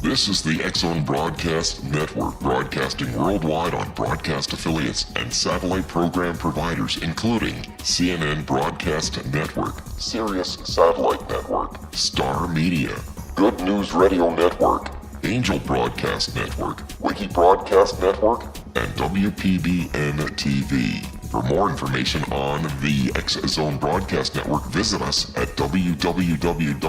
This is the X-Zone Broadcast Network, broadcasting worldwide on broadcast affiliates and satellite program providers, including CNN Broadcast Network, Sirius Satellite Network, Star Media, Good News Radio Network, Angel Broadcast Network, Wiki Broadcast Network, and WPBN TV. For more information on the X-Zone Broadcast Network, visit us at www.xzbn.net.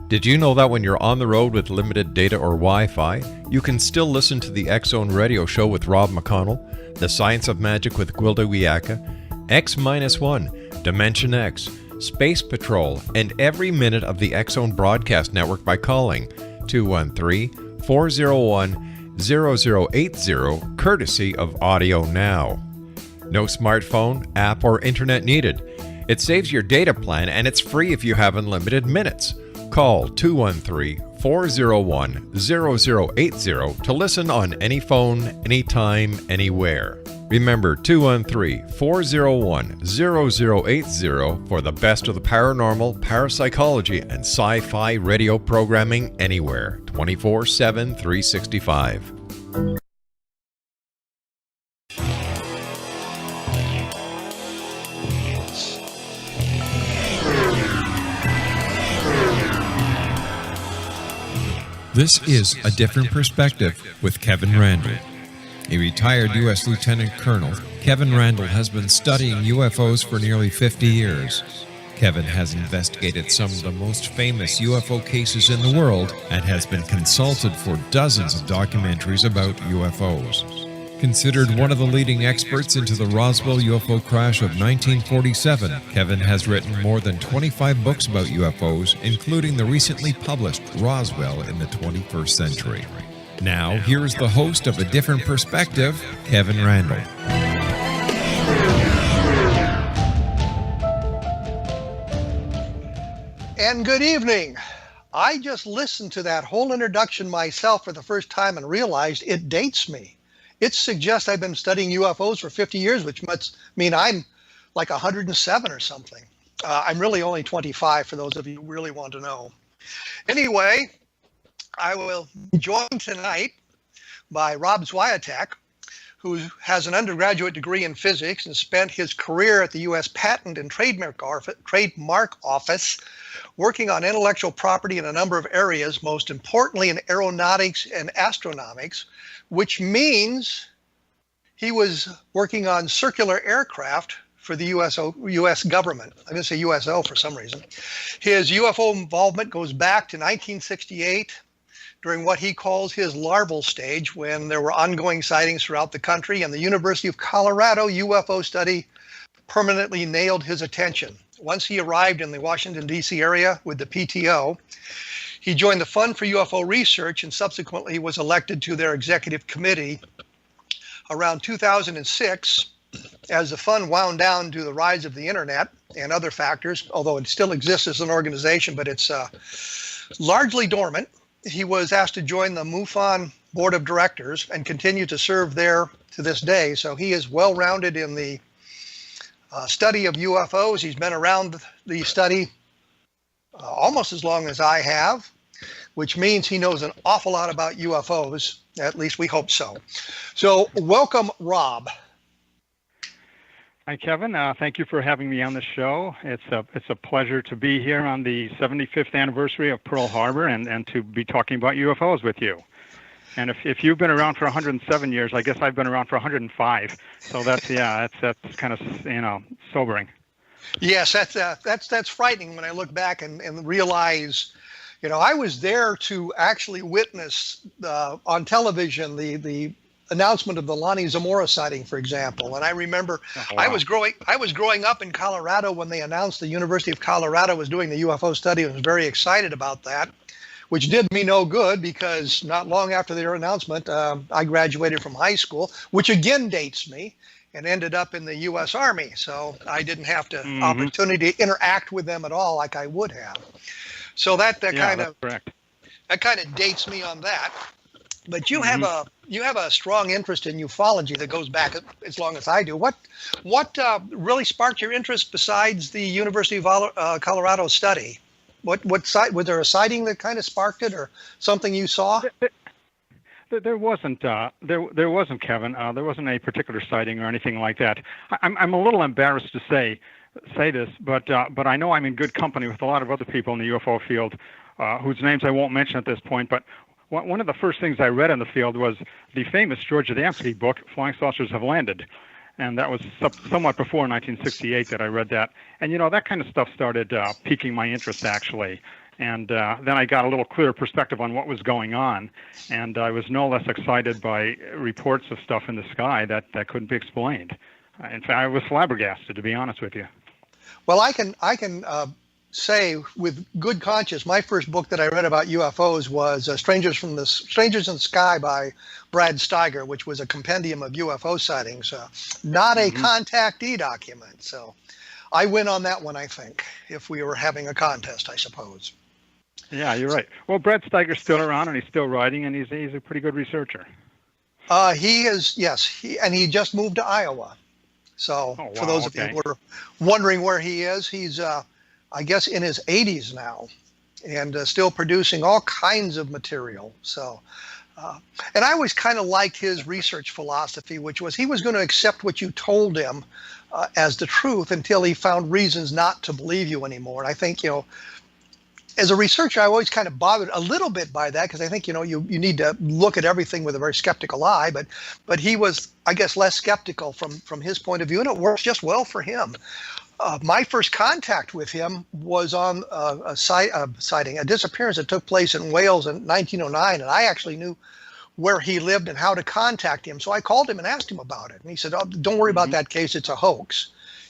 Did you know that when you're on the road with limited data or Wi-Fi, you can still listen to the X-Zone Radio Show with Rob McConnell, The Science of Magic with Gwilda Wiyaka, X-1, Dimension X, Space Patrol, and every minute of the X-Zone Broadcast Network by calling 213-401-0080, courtesy of Audio Now. No smartphone, app, or internet needed. It saves your data plan and it's free if you have unlimited minutes. Call 213-401-0080 to listen on any phone, anytime, anywhere. Remember 213-401-0080 for the best of the paranormal, parapsychology, and sci-fi radio programming anywhere, 24/7, 365. This is A Different Perspective with Kevin Randle. A retired U.S. Lieutenant Colonel, Kevin Randle has been studying UFOs for nearly 50 years. Kevin has investigated some of the most famous UFO cases in the world and has been consulted for dozens of documentaries about UFOs. Considered one of the leading experts into the Roswell UFO crash of 1947, Kevin has written more than 25 books about UFOs, including the recently published Roswell in the 21st Century. Now, here is the host of A Different Perspective, Kevin Randle. And good evening. I just listened to that whole introduction myself for the first time and realized it dates me. It suggests I've been studying UFOs for 50 years, which must mean I'm like 107 or something. I'm really only 25 for those of you who really want to know. Anyway, I will be joined tonight by Rob SWIATEK, who has an undergraduate degree in physics and spent his career at the U.S. Patent and Trademark Office working on intellectual property in a number of areas, most importantly in aeronautics and astronautics, which means he was working on circular aircraft for the U.S. government. I'm going to say USO for some reason. His UFO involvement goes back to 1968 during what he calls his larval stage, when there were ongoing sightings throughout the country, and the University of Colorado UFO study permanently nailed his attention. Once he arrived in the Washington, D.C. area with the PTO, he joined the Fund for UFO Research and subsequently was elected to their executive committee. Around 2006, as the fund wound down due to the rise of the internet and other factors, although it still exists as an organization, but it's largely dormant, he was asked to join the MUFON board of directors and continue to serve there to this day. So he is well-rounded in the study of UFOs. He's been around the study almost as long as I have, which means he knows an awful lot about UFOs. At least we hope so. So welcome, Rob. Hi, Kevin. Thank you for having me on the show. It's a pleasure to be here on the 75th anniversary of Pearl Harbor and to be talking about UFOs with you. And if you've been around for 107 years, I guess I've been around for 105. So that's kind of sobering. Yes, that's frightening when I look back and realize, I was there to actually witness on television the announcement of the Lonnie Zamora sighting, for example. And I remember I was growing up in Colorado when they announced the University of Colorado was doing the UFO study. I was very excited about that, which did me no good because not long after their announcement, I graduated from high school, which again dates me, and ended up in the U.S. Army. So I didn't have to opportunity to interact with them at all like I would have. So that Yeah, that's correct. that kind of dates me on that. But you have a strong interest in ufology that goes back as long as I do. What really sparked your interest besides the University of Colorado study? What site, was there a sighting that kind of sparked it, or something you saw? There wasn't, there wasn't, Kevin. There wasn't a particular sighting or anything like that. I'm a little embarrassed to say this, but I know I'm in good company with a lot of other people in the UFO field, whose names I won't mention at this point. But one of the first things I read in the field was the famous George Adamski book, Flying Saucers Have Landed. And that was somewhat before 1968 that I read that. And, that kind of stuff started piquing my interest, actually. And then I got a little clearer perspective on what was going on. And I was no less excited by reports of stuff in the sky that couldn't be explained. In fact, I was flabbergasted, to be honest with you. Well, I can say with good conscience, my first book that I read about UFOs was Strangers in the Sky by Brad Steiger, which was a compendium of UFO sightings, not a contactee document. So I win on that one, I think, if we were having a contest, I suppose. Yeah, you're right. Well, Brad Steiger's still around, and he's still writing, and he's a pretty good researcher. He is, yes, he just moved to Iowa. So for those of you who are wondering where he is, he's I guess in his 80s now, and still producing all kinds of material. So, and I always kind of liked his research philosophy, which was he was going to accept what you told him as the truth until he found reasons not to believe you anymore. And I think, as a researcher, I always kind of bothered a little bit by that, because I think, you need to look at everything with a very skeptical eye, but he was, I guess, less skeptical from his point of view, and it works just well for him. My first contact with him was on a sighting, a disappearance that took place in Wales in 1909, and I actually knew where he lived and how to contact him. So I called him and asked him about it, and he said, "Oh, don't worry about that case, it's a hoax."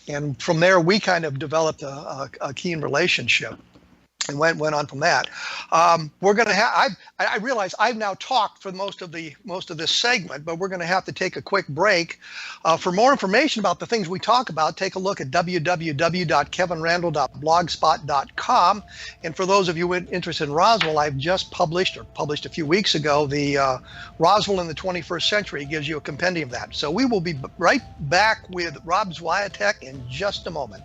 And from there, we kind of developed a keen relationship. And went on from that. We're going to have. I realize I've now talked for most of this segment, but we're going to have to take a quick break. For more information about the things we talk about, take a look at www.kevinrandle.blogspot.com. And for those of you interested in Roswell, I've just published a few weeks ago, the Roswell in the 21st Century. It gives you a compendium of that. So we will be right back with Rob SWIATEK in just a moment.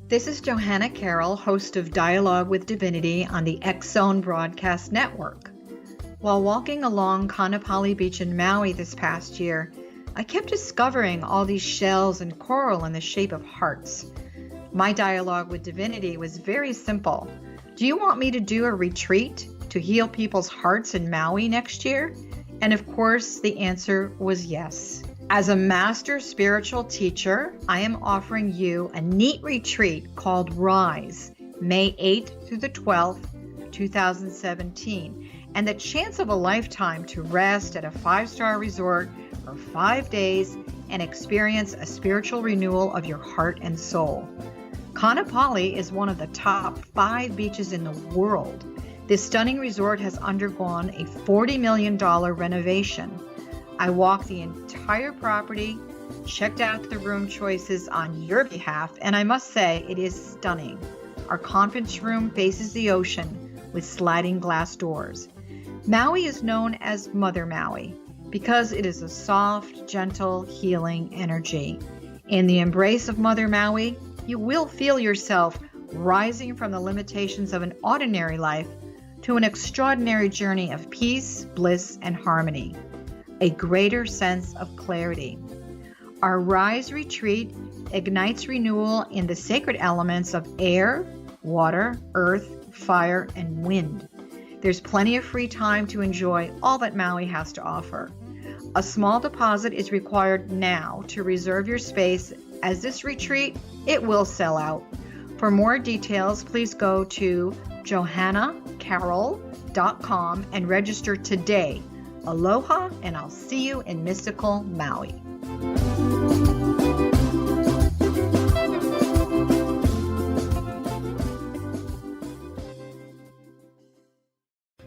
This is Johanna Carroll, host of Dialogue with Divinity on the X-Zone Broadcast Network. While walking along Kaanapali Beach in Maui this past year, I kept discovering all these shells and coral in the shape of hearts. My dialogue with Divinity was very simple. Do you want me to do a retreat to heal people's hearts in Maui next year? And of course, the answer was yes. As a master spiritual teacher, I am offering you a neat retreat called Rise, May 8th through the 12th, 2017, and the chance of a lifetime to rest at a 5-star resort for 5 days and experience a spiritual renewal of your heart and soul. Kaanapali is one of the top 5 beaches in the world. This stunning resort has undergone a $40 million renovation. I walked the entire property, checked out the room choices on your behalf, and I must say it is stunning. Our conference room faces the ocean with sliding glass doors. Maui is known as Mother Maui because it is a soft, gentle, healing energy. In the embrace of Mother Maui, you will feel yourself rising from the limitations of an ordinary life to an extraordinary journey of peace, bliss, and harmony. A greater sense of clarity. Our Rise retreat ignites renewal in the sacred elements of air, water, earth, fire, and wind. There's plenty of free time to enjoy all that Maui has to offer. A small deposit is required now to reserve your space, as this retreat It will sell out. For more details, please go to johannacarroll.com and register today. Aloha, and I'll see you in mystical Maui.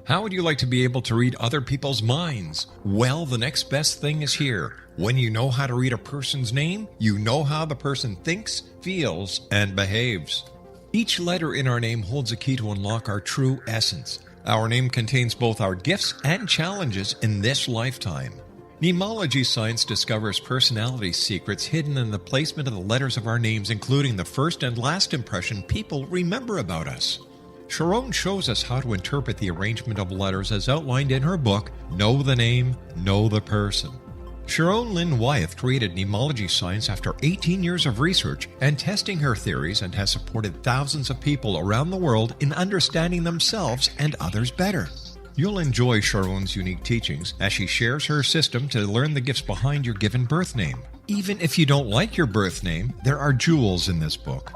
How would you like to be able to read other people's minds? Well, the next best thing is here. When you know how to read a person's name, you know how the person thinks, feels, and behaves. Each letter in our name holds a key to unlock our true essence. Our name contains both our gifts and challenges in this lifetime. Mnemology science discovers personality secrets hidden in the placement of the letters of our names, including the first and last impression people remember about us. Sharon shows us how to interpret the arrangement of letters as outlined in her book, Know the Name, Know the Person. Sharon Lynn Wyeth created mnemology science after 18 years of research and testing her theories, and has supported thousands of people around the world in understanding themselves and others better. You'll enjoy Sharon's unique teachings as she shares her system to learn the gifts behind your given birth name. Even if you don't like your birth name, there are jewels in this book.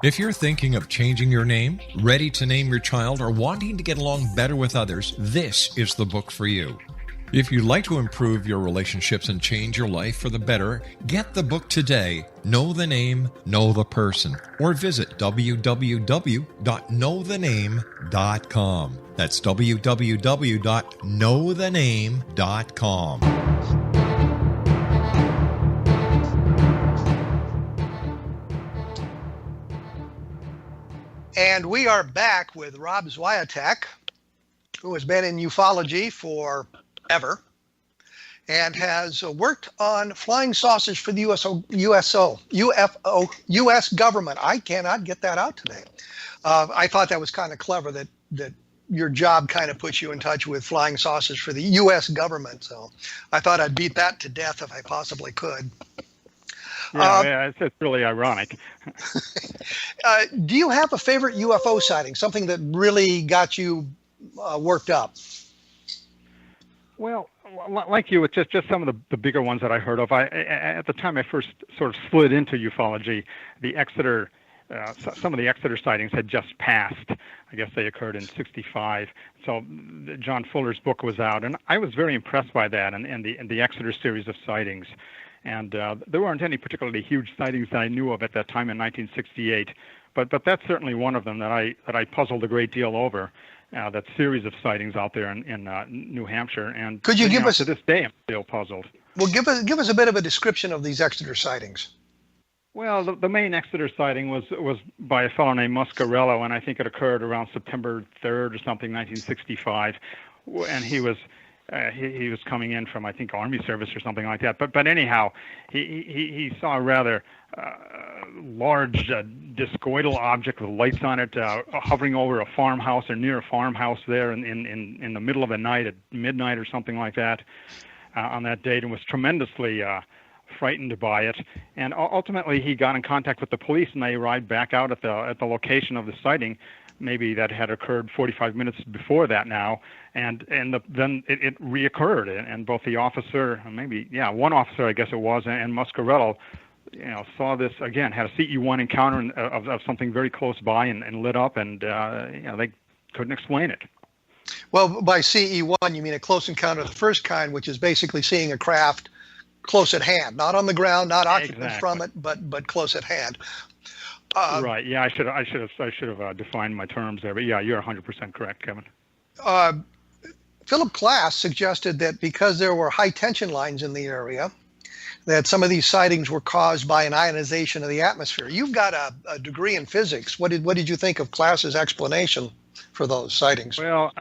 If you're thinking of changing your name, ready to name your child, or wanting to get along better with others, this is the book for you. If you'd like to improve your relationships and change your life for the better, get the book today, Know the Name, Know the Person, or visit www.knowthename.com. That's www.knowthename.com. And we are back with Rob SWIATEK, who has been in ufology for ever and has worked on flying saucers for the U.S. government. I cannot get that out today. I thought that was kind of clever that your job kind of puts you in touch with flying saucers for the U.S. government. So I thought I'd beat that to death if I possibly could. Yeah, it's really ironic. Do you have a favorite UFO sighting, something that really got you worked up? Well, like you, it's just some of the bigger ones that I heard of. At the time I first sort of slid into ufology, the Exeter, some of the Exeter sightings had just passed. I guess they occurred in '65. So John Fuller's book was out, and I was very impressed by that and the Exeter series of sightings. And there weren't any particularly huge sightings that I knew of at that time in 1968, but that's certainly one of them that I puzzled a great deal over. That series of sightings out there in New Hampshire, and could you give us to this day I'm still puzzled. Well, give us a bit of a description of these Exeter sightings. Well, the main Exeter sighting was by a fellow named Muscarello, and I think it occurred around September 3rd or something, 1965, and he was coming in from, I think, Army service or something like that. But anyhow, he saw a rather large discoidal object with lights on it hovering over a farmhouse or near a farmhouse there in the middle of the night at midnight or something like that on that date, and was tremendously frightened by it. And ultimately, he got in contact with the police, and they arrived back out at the location of the sighting. Maybe that had occurred 45 minutes before that now, and then it reoccurred, and both the officer, one officer I guess it was, and Muscarello, saw this again, had a CE1 encounter of something very close by and lit up, and they couldn't explain it. Well, by CE1 you mean a close encounter of the first kind, which is basically seeing a craft close at hand, not on the ground, not occupants from it, but close at hand. Right. Yeah, I should have defined my terms there. But yeah, you're 100% correct, Kevin. Philip Klass suggested that because there were high tension lines in the area, that some of these sightings were caused by an ionization of the atmosphere. You've got a degree in physics. What did you think of Klass's explanation for those sightings? Well,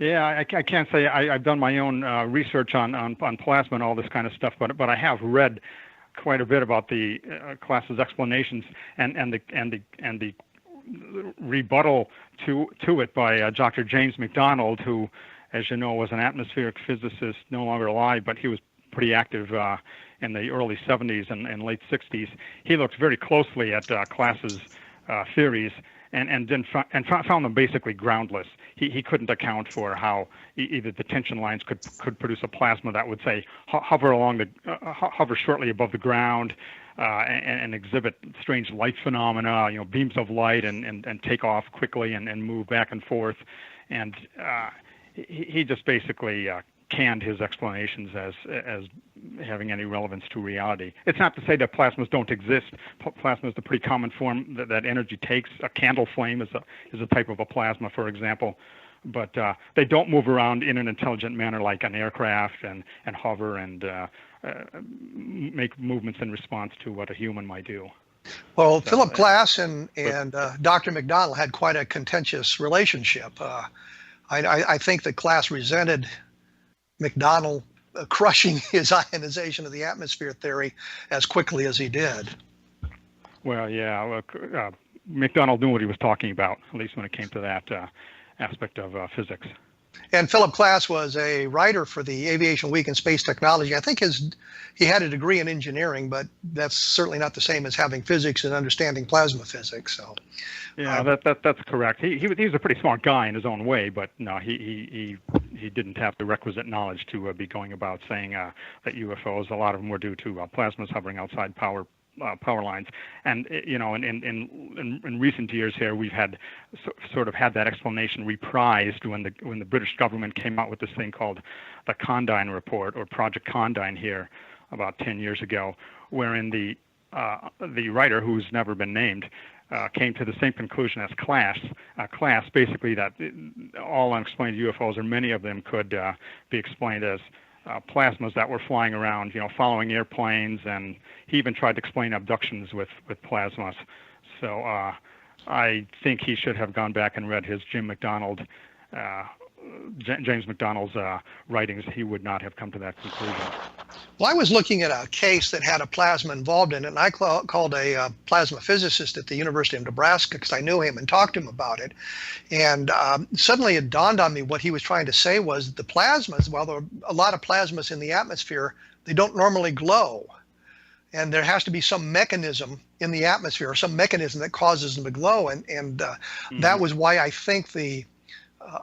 yeah, I can't say I've done my own research on plasma and all this kind of stuff, but I have read quite a bit about the Klass's explanations and the rebuttal to it by Dr. James McDonald, who, as you know, was an atmospheric physicist, no longer alive, but he was pretty active in the early 70s and late 60s. He looked very closely at Klass's theories and found them basically groundless. He couldn't account for how either the tension lines could produce a plasma that would say hover shortly above the ground, and exhibit strange light phenomena, beams of light, and take off quickly and move back and forth. And he just basically canned his explanations as having any relevance to reality. It's not to say that plasmas don't exist. Plasma is the pretty common form that energy takes. A candle flame is a type of a plasma, for example. But they don't move around in an intelligent manner like an aircraft and hover and make movements in response to what a human might do. Well, so, Philip Glass and Dr. McDonald had quite a contentious relationship. I think that Glass resented McDonald crushing his ionization of the atmosphere theory as quickly as he did. Well, yeah, McDonald knew what he was talking about, at least when it came to that aspect of physics. And Philip Glass was a writer for the Aviation Week in Space Technology. I think he had a degree in engineering, but that's certainly not the same as having physics and understanding plasma physics. So, yeah, that's correct. He was a pretty smart guy in his own way, but no, he didn't have the requisite knowledge to be going about saying that UFOs, a lot of them were due to plasmas hovering outside power lines. And in recent years here, we've had sort of had that explanation reprised when the British government came out with this thing called the Condign Report, or Project Condign, here about 10 years ago, wherein the writer, who's never been named, came to the same conclusion as Class, basically that all unexplained UFOs, or many of them, could be explained as plasmas that were flying around, following airplanes, and he even tried to explain abductions with plasmas. So I think he should have gone back and read his James McDonald's writings. He would not have come to that conclusion. Well, I was looking at a case that had a plasma involved in it, and I called a plasma physicist at the University of Nebraska because I knew him and talked to him about it. And suddenly it dawned on me what he was trying to say was that the plasmas, while there are a lot of plasmas in the atmosphere, they don't normally glow. And there has to be some mechanism in the atmosphere, or some mechanism that causes them to glow. And that was why I think the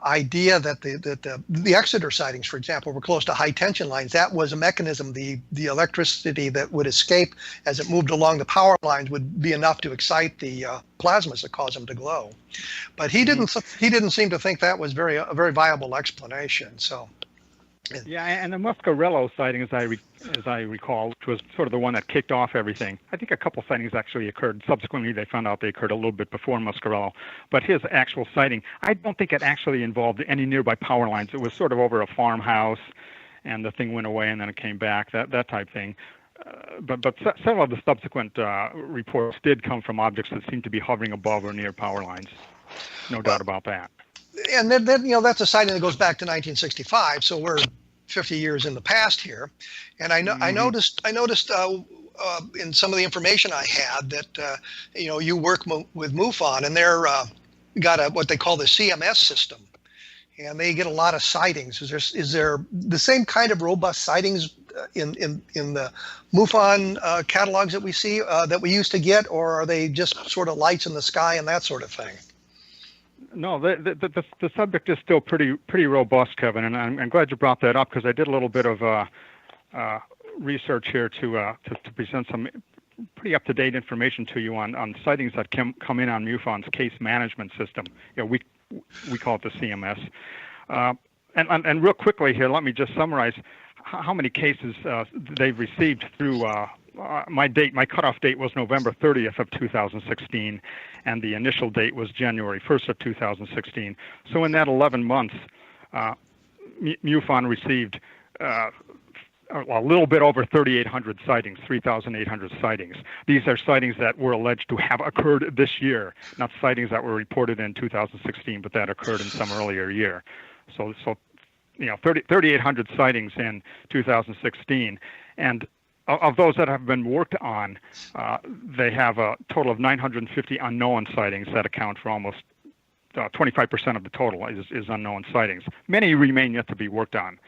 idea that the Exeter sightings, for example, were close to high tension lines. That was a mechanism. The electricity that would escape as it moved along the power lines would be enough to excite the plasmas that cause them to glow. But he didn't seem to think that was a very viable explanation. So. Yeah, and the Muscarello sighting, as I recall, which was sort of the one that kicked off everything. I think a couple sightings actually occurred. Subsequently, they found out they occurred a little bit before Muscarello. But his actual sighting, I don't think it actually involved any nearby power lines. It was sort of over a farmhouse, and the thing went away, and then it came back, that type thing. But several of the subsequent reports did come from objects that seemed to be hovering above or near power lines. No doubt about that. And then that's a sighting that goes back to 1965, so we're 50 years in the past here. And I noticed in some of the information I had that you work with MUFON, and they're got what they call the CMS system, and they get a lot of sightings. Is there the same kind of robust sightings in the MUFON catalogs that we see that we used to get, or are they just sort of lights in the sky and that sort of thing? No, the subject is still pretty robust, Kevin, and I'm glad you brought that up, because I did a little bit of research here to present some pretty up-to-date information to you on sightings that come in on MUFON's case management system. We call it the CMS. And real quickly here, let me just summarize how many cases they've received through. My cutoff date was November 30th of 2016, and the initial date was January 1st of 2016. So in that 11 months, MUFON received a little bit over 3,800 sightings, 3,800 sightings. These are sightings that were alleged to have occurred this year, not sightings that were reported in 2016, but that occurred in some earlier year. So 3,800 sightings in 2016, and of those that have been worked on, they have a total of 950 unknown sightings that account for almost 25% of the total is unknown sightings. Many remain yet to be worked on.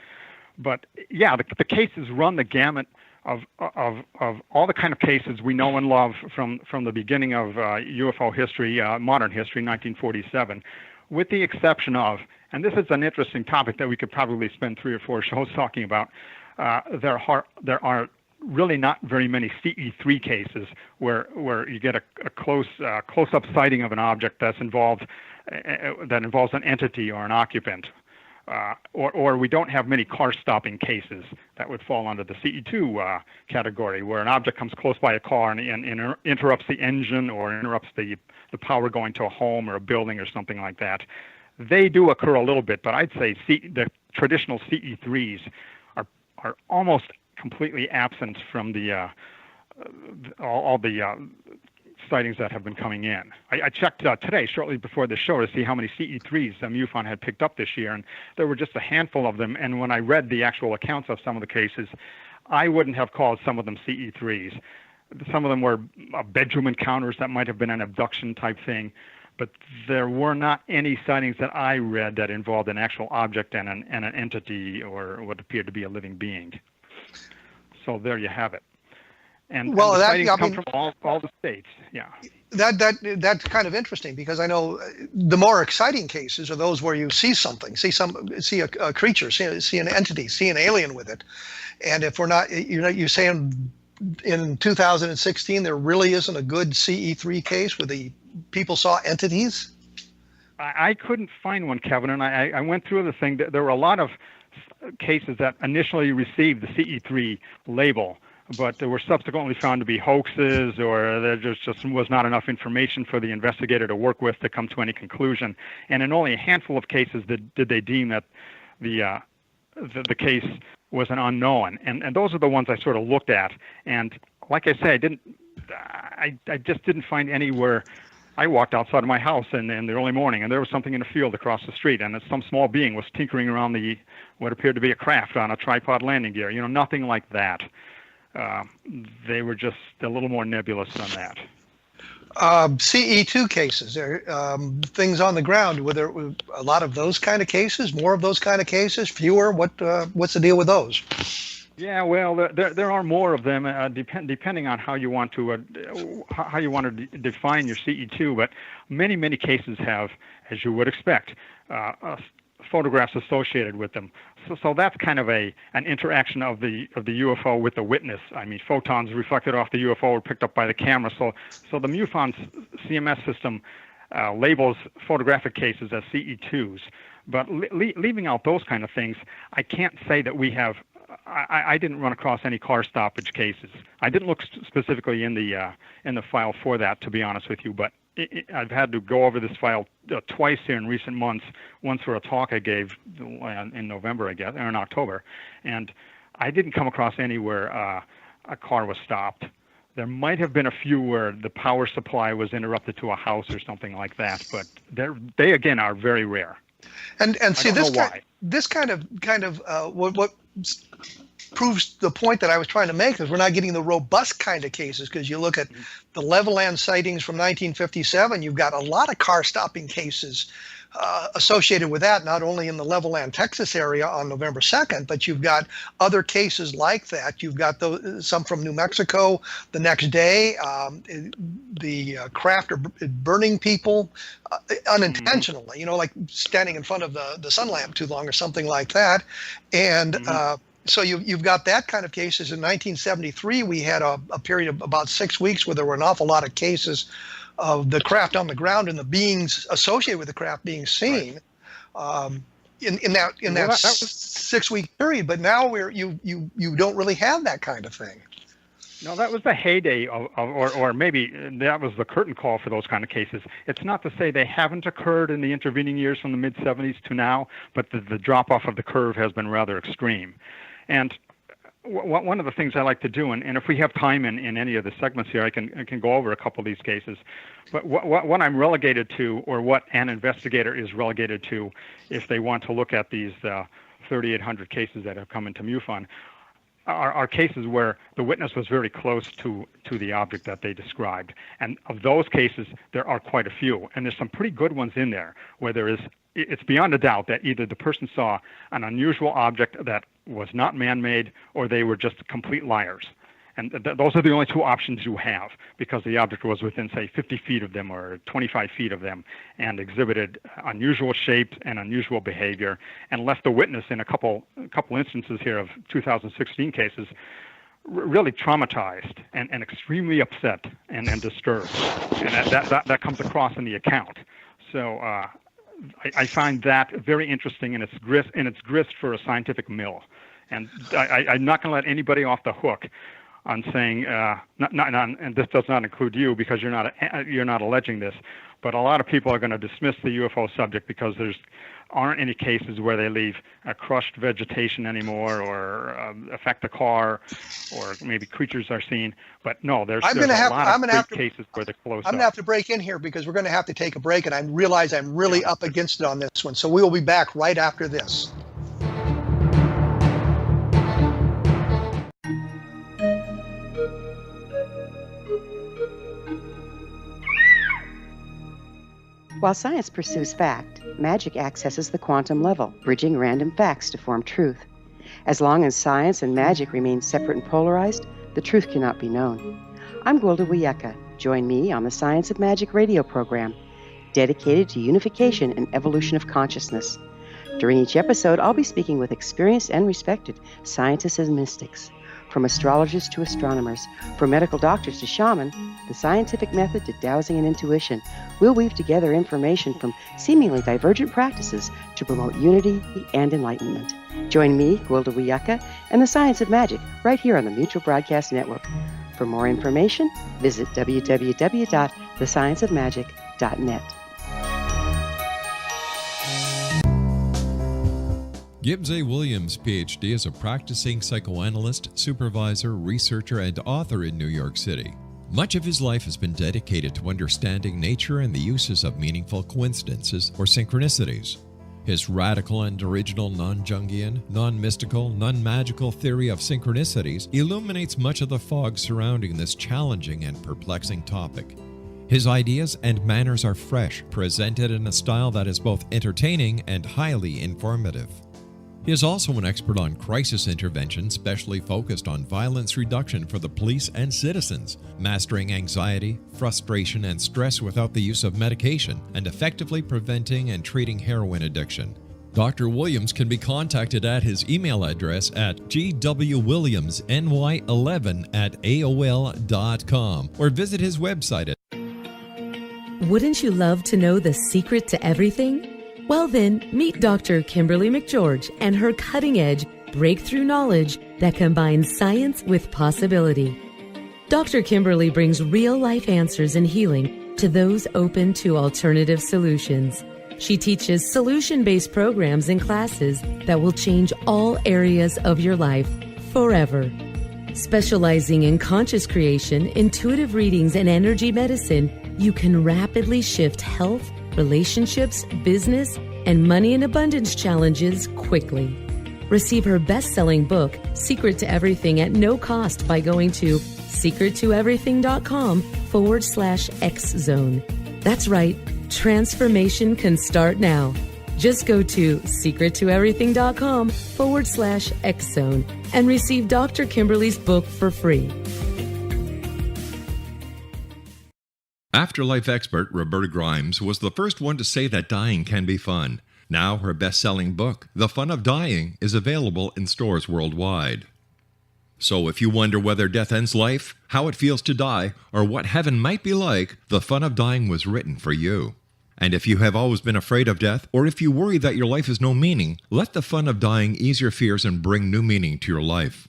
But yeah, the cases run the gamut of all the kind of cases we know and love from the beginning of UFO history, modern history, 1947, with the exception of, and this is an interesting topic that we could probably spend 3 or 4 shows talking about, there are really not very many CE3 cases where you get a close-up sighting of an object that involves an entity or an occupant. Or we don't have many car-stopping cases that would fall under the CE2 category, where an object comes close by a car and interrupts the engine or interrupts the power going to a home or a building or something like that. They do occur a little bit, but I'd say the traditional CE3s are almost completely absent from all the sightings that have been coming in. I checked today, shortly before the show, to see how many CE3s MUFON had picked up this year, and there were just a handful of them. And when I read the actual accounts of some of the cases, I wouldn't have called some of them CE3s. Some of them were bedroom encounters that might have been an abduction type thing, but there were not any sightings that I read that involved an actual object and an entity or what appeared to be a living being. So there you have it. And the sightings come from all the states. Yeah. That's kind of interesting, because I know the more exciting cases are those where you see something, see a creature, see an entity, see an alien with it. And if we're not, you're saying in 2016 there really isn't a good CE3 case where the people saw entities? I couldn't find one, Kevin, and I went through the thing. There were a lot of cases that initially received the CE3 label, but they were subsequently found to be hoaxes, or there just was not enough information for the investigator to work with to come to any conclusion. And in only a handful of cases did they deem that the case was an unknown. And those are the ones I sort of looked at. And like I say, I just didn't find anywhere. I walked outside of my house in the early morning, and there was something in a field across the street, and some small being was tinkering around what appeared to be a craft on a tripod landing gear. Nothing like that. They were just a little more nebulous than that. CE2 cases, things on the ground. Were there a lot of those kind of cases? More of those kind of cases? Fewer? What's the deal with those? Yeah, well, there are more of them, depending on how you want to define your CE2. But many cases have, as you would expect, photographs associated with them. So that's kind of an interaction of the UFO with the witness. I mean, photons reflected off the UFO were picked up by the camera. So the MUFON CMS system labels photographic cases as CE2s. But leaving out those kind of things, I can't say that we have. I didn't run across any car stoppage cases. I didn't look specifically in the file for that, to be honest with you. But I've had to go over this file twice here in recent months. Once for a talk I gave in November, I guess, or in October, and I didn't come across anywhere a car was stopped. There might have been a few where the power supply was interrupted to a house or something like that, but they again are very rare. And see, this kind of what proves the point that I was trying to make, is we're not getting the robust kind of cases. Because you look at the Levelland sightings from 1957, you've got a lot of car stopping cases associated with that, not only in the Levelland, Texas area on November 2nd, but you've got other cases like that. You've got some from New Mexico the next day. The craft are burning people unintentionally, like standing in front of the sun lamp too long or something like that. And so you've got that kind of cases. In 1973, we had a period of about 6 weeks where there were an awful lot of cases of the craft on the ground and the beings associated with the craft being seen in that 6 week period. But now you don't really have that kind of thing. No, that was the heyday or maybe that was the curtain call for those kind of cases. It's not to say they haven't occurred in the intervening years from the mid-'70s to now, but the drop off of the curve has been rather extreme. And one of the things I like to do, and if we have time in any of the segments here, I can go over a couple of these cases. But what I'm relegated to, or what an investigator is relegated to, if they want to look at these 3,800 cases that have come into MUFON, are cases where the witness was very close to the object that they described. And of those cases, there are quite a few. And there's some pretty good ones in there where it's beyond a doubt that either the person saw an unusual object that was not man-made, or they were just complete liars. And those are the only two options you have, because the object was within, say, 50 feet of them or 25 feet of them and exhibited unusual shapes and unusual behavior, and left the witness in a couple instances here of 2016 cases really traumatized and extremely upset and disturbed, and that comes across in the account. So I find that very interesting in its grist for a scientific mill, and I'm not going to let anybody off the hook on saying and this does not include you because you're not alleging this, but a lot of people are going to dismiss the UFO subject because there aren't any cases where they leave crushed vegetation anymore or affect a car or maybe creatures are seen. But no, there's a lot of cases where they're closed up. I'm going to have to break in here because we're going to have to take a break, and I realize I'm really up against it on this one. So we will be back right after this. While science pursues fact, magic accesses the quantum level, bridging random facts to form truth. As long as science and magic remain separate and polarized, the truth cannot be known. I'm Gwilda Wiyaka. Join me on the Science of Magic radio program, dedicated to unification and evolution of consciousness. During each episode, I'll be speaking with experienced and respected scientists and mystics. From astrologers to astronomers, from medical doctors to shaman, the scientific method to dowsing and intuition, we'll weave together information from seemingly divergent practices to promote unity and enlightenment. Join me, Gwilda Wiyaka, and the Science of Magic right here on the Mutual Broadcast Network. For more information, visit www.thescienceofmagic.net. Gibbs A. Williams, Ph.D., is a practicing psychoanalyst, supervisor, researcher, and author in New York City. Much of his life has been dedicated to understanding nature and the uses of meaningful coincidences or synchronicities. His radical and original non-Jungian, non-mystical, non-magical theory of synchronicities illuminates much of the fog surrounding this challenging and perplexing topic. His ideas and manners are fresh, presented in a style that is both entertaining and highly informative. He is also an expert on crisis intervention, specially focused on violence reduction for the police and citizens, mastering anxiety, frustration, and stress without the use of medication, and effectively preventing and treating heroin addiction. Dr. Williams can be contacted at his email address at gwwilliamsny11@aol.com or visit his website at. Wouldn't you love to know the secret to everything? Well then, meet Dr. Kimberly McGeorge and her cutting-edge breakthrough knowledge that combines science with possibility. Dr. Kimberly brings real-life answers and healing to those open to alternative solutions. She teaches solution-based programs and classes that will change all areas of your life forever. Specializing in conscious creation, intuitive readings, and energy medicine, you can rapidly shift health, relationships, business, and money and abundance challenges quickly. Receive her best-selling book, Secret to Everything, at no cost by going to secrettoeverything.com/X-Zone. That's right, transformation can start now. Just go to secrettoeverything.com/X-Zone and receive Dr. Kimberly's book for free. Afterlife expert Roberta Grimes was the first one to say that dying can be fun. Now her best-selling book, The Fun of Dying, is available in stores worldwide. So if you wonder whether death ends life, how it feels to die, or what heaven might be like, The Fun of Dying was written for you. And if you have always been afraid of death, or if you worry that your life has no meaning, let The Fun of Dying ease your fears and bring new meaning to your life.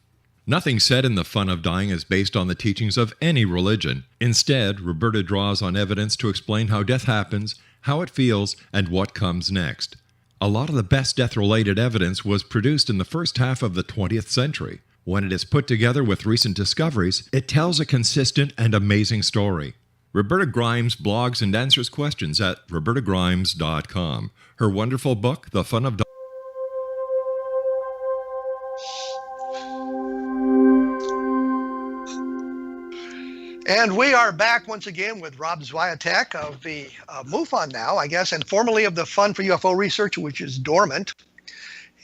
Nothing said in The Fun of Dying is based on the teachings of any religion. Instead, Roberta draws on evidence to explain how death happens, how it feels, and what comes next. A lot of the best death-related evidence was produced in the first half of the 20th century. When it is put together with recent discoveries, it tells a consistent and amazing story. Roberta Grimes blogs and answers questions at robertagrimes.com. Her wonderful book, The Fun of Dying. And we are back once again with Rob SWIATEK of the MUFON now, I guess, and formerly of the Fund for UFO Research, which is dormant.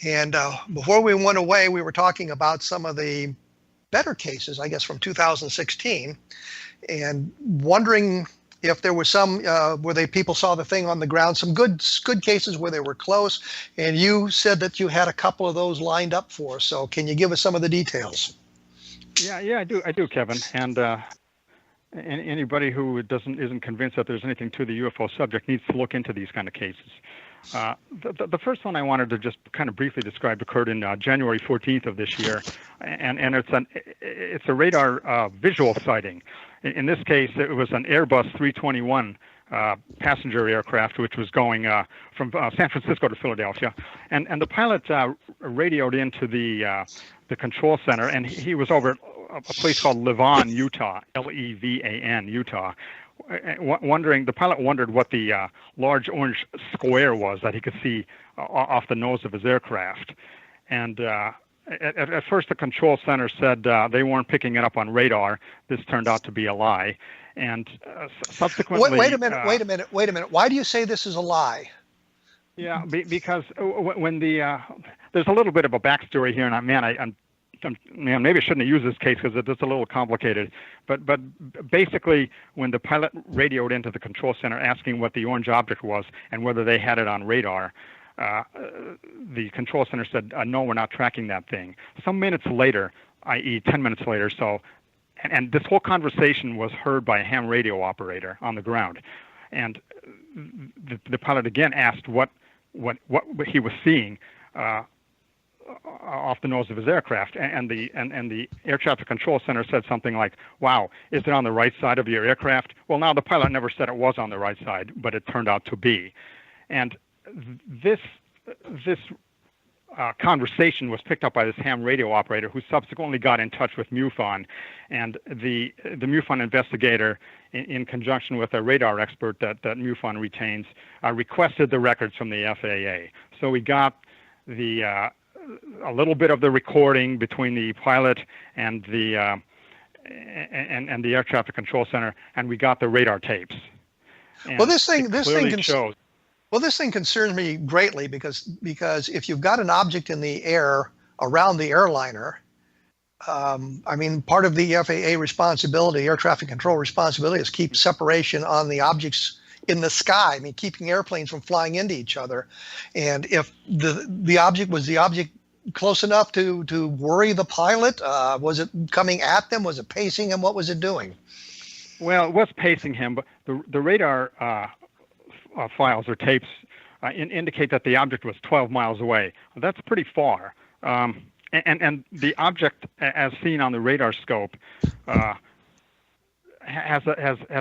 And before we went away, we were talking about some of the better cases, I guess, from 2016, and wondering if there was some where people saw the thing on the ground, some good cases where they were close. And you said that you had a couple of those lined up for us. So can you give us some of the details? Yeah, I do, Kevin. And anybody who isn't convinced that there's anything to the UFO subject needs to look into these kind of cases. The first one I wanted to just kind of briefly describe occurred in January 14th of this year, and it's a radar visual sighting. In this case, it was an Airbus 321 passenger aircraft, which was going from San Francisco to Philadelphia, and the pilot radioed into the control center, and he was over a place called Levan, Utah, Levan, Utah. The pilot wondered what the large orange square was that he could see off the nose of his aircraft. And at first, the control center said they weren't picking it up on radar. This turned out to be a lie. And subsequently... Wait a minute. Why do you say this is a lie? Yeah, because when there's a little bit of a backstory here, and maybe I shouldn't have used this case because it's a little complicated. But basically, when the pilot radioed into the control center asking what the orange object was and whether they had it on radar, the control center said, no, we're not tracking that thing. Some minutes later, i.e. 10 minutes later, and this whole conversation was heard by a ham radio operator on the ground. And the pilot again asked what he was seeing off the nose of his aircraft, and the air traffic control center said something like, "Wow, is it on the right side of your aircraft?" Well, now the pilot never said it was on the right side, but it turned out to be. And this conversation was picked up by this ham radio operator, who subsequently got in touch with MUFON, and the MUFON investigator, in conjunction with a radar expert that MUFON retains, requested the records from the FAA. So we got a little bit of the recording between the pilot and the air traffic control center, and we got the radar tapes. And well, this thing concerns me greatly because if you've got an object in the air around the airliner, part of the FAA responsibility, air traffic control responsibility, is keep separation on the objects in the sky. Keeping airplanes from flying into each other. And if the object was close enough to worry the pilot, was it coming at them? Was it pacing him? What was it doing? Well, it was pacing him, but the radar files or tapes indicate that the object was 12 miles away. That's pretty far. And the object, as seen on the radar scope, has